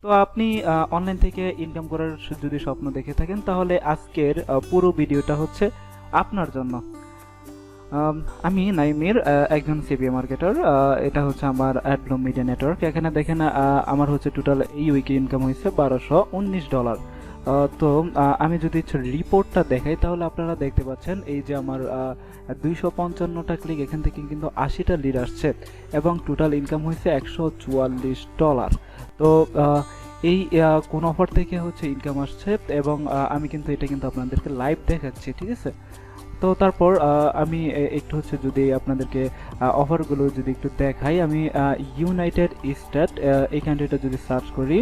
তো আপনি অনলাইন থেকে ইনকাম করার যদি স্বপ্ন দেখে থাকেন তাহলে আজকের পুরো ভিডিওটা হচ্ছে আপনার জন্য। আম, আমি নাইমের একজন সিপিএ মার্কেটার। এটা হচ্ছে আমার অ্যাডব্লুম মিডিয়া নেটওয়ার্ক। এখানে দেখেন আমার হচ্ছে টোটাল এই উইকে ইনকাম হয়েছে $1219। তো আমি যদি রিপোর্টটা দেখাই তাহলে আপনারা দেখতে পাচ্ছেন এই যে আমার 255টা ক্লিক, এখান থেকে কিন্তু 80টা লিড আসছে এবং টোটাল ইনকাম হয়েছে $144। তো এই কোন অফার থেকে হচ্ছে ইনকাম আসছে এবং আমি কিন্তু এটা কিন্তু আপনাদেরকে লাইভ দেখাচ্ছি, ঠিক আছে। তো তারপর আমি একটু হচ্ছে যদি আপনাদেরকে অফারগুলো যদি একটু দেখাই, আমি ইউনাইটেড স্টেট এই কান্ট্রিটা যদি সার্চ করি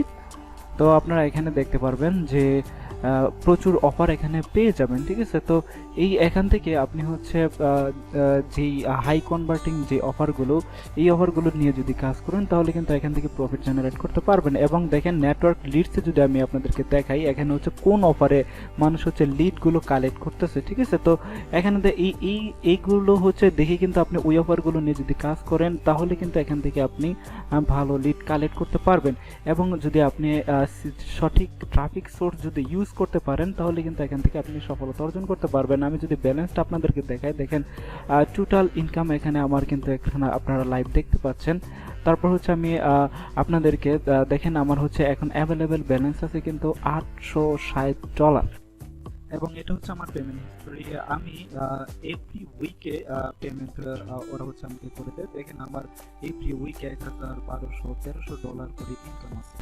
তো আপনারা এখানে দেখতে পারবেন যে প্রচুর অফার এখানে পেয়ে যাবেন, ঠিক আছে। তো এখান থেকে আপনি হচ্ছে যেই হাই কনভার্টিং যে অফারগুলো, এই অফারগুলো নিয়ে যদি কাজ করেন তাহলে কিন্তু এখান থেকে প্রফিট জেনারেট করতে পারবেন। এবং দেখেন নেটওয়ার্ক লিডসে যদি আমি আপনাদেরকে দেখাই, এখানে হচ্ছে কোন অফারে মানুষ হচ্ছে লিডগুলো কালেক্ট করতেছে, ঠিক আছে। তো এখানে এইগুলো হচ্ছে দেখে কিন্তু আপনি ওই অফারগুলো নিয়ে যদি কাজ করেন তাহলে কিন্তু এখান থেকে আপনি ভালো লিড কালেক্ট করতে পারবেন। এবং যদি আপনি সঠিক ট্রাফিক সোর্স যদি ইউজ করতে পারেন তাহলে কিন্তু এখান থেকে আপনি সফলতা অর্জন করতে পারবেন। আমি যদি ব্যালেন্সটা আপনাদেরকে দেখাই, দেখেন টোটাল ইনকাম এখানে আমার কিন্তু এখানে আপনারা লাইভ দেখতে পাচ্ছেন। তারপর হচ্ছে আমি আপনাদেরকে দেখেন আমার হচ্ছে এখন অ্যাভেলেবেল ব্যালেন্স আছে কিন্তু $860 এবং এটা হচ্ছে আমার পেমেন্ট হিস্টোরি। আমি এভরি উইকে পেমেন্ট ওরা হচ্ছে আমাকে করে দেয়। দেখেন আমার এভরি উইকে $1,1200-1300 করে ইনকাম আছে।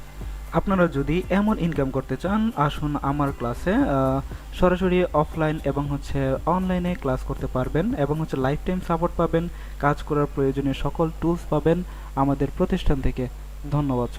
আপনারা যদি এমন ইনকাম করতে চান আসুন আমার ক্লাসে, সরাসরি অফলাইন এবং হচ্ছে অনলাইনে ক্লাস করতে পারবেন এবং হচ্ছে লাইফ টাইম সাপোর্ট পাবেন, কাজ করার প্রয়োজনীয় সকল টুলস পাবেন আমাদের প্রতিষ্ঠান থেকে। ধন্যবাদ।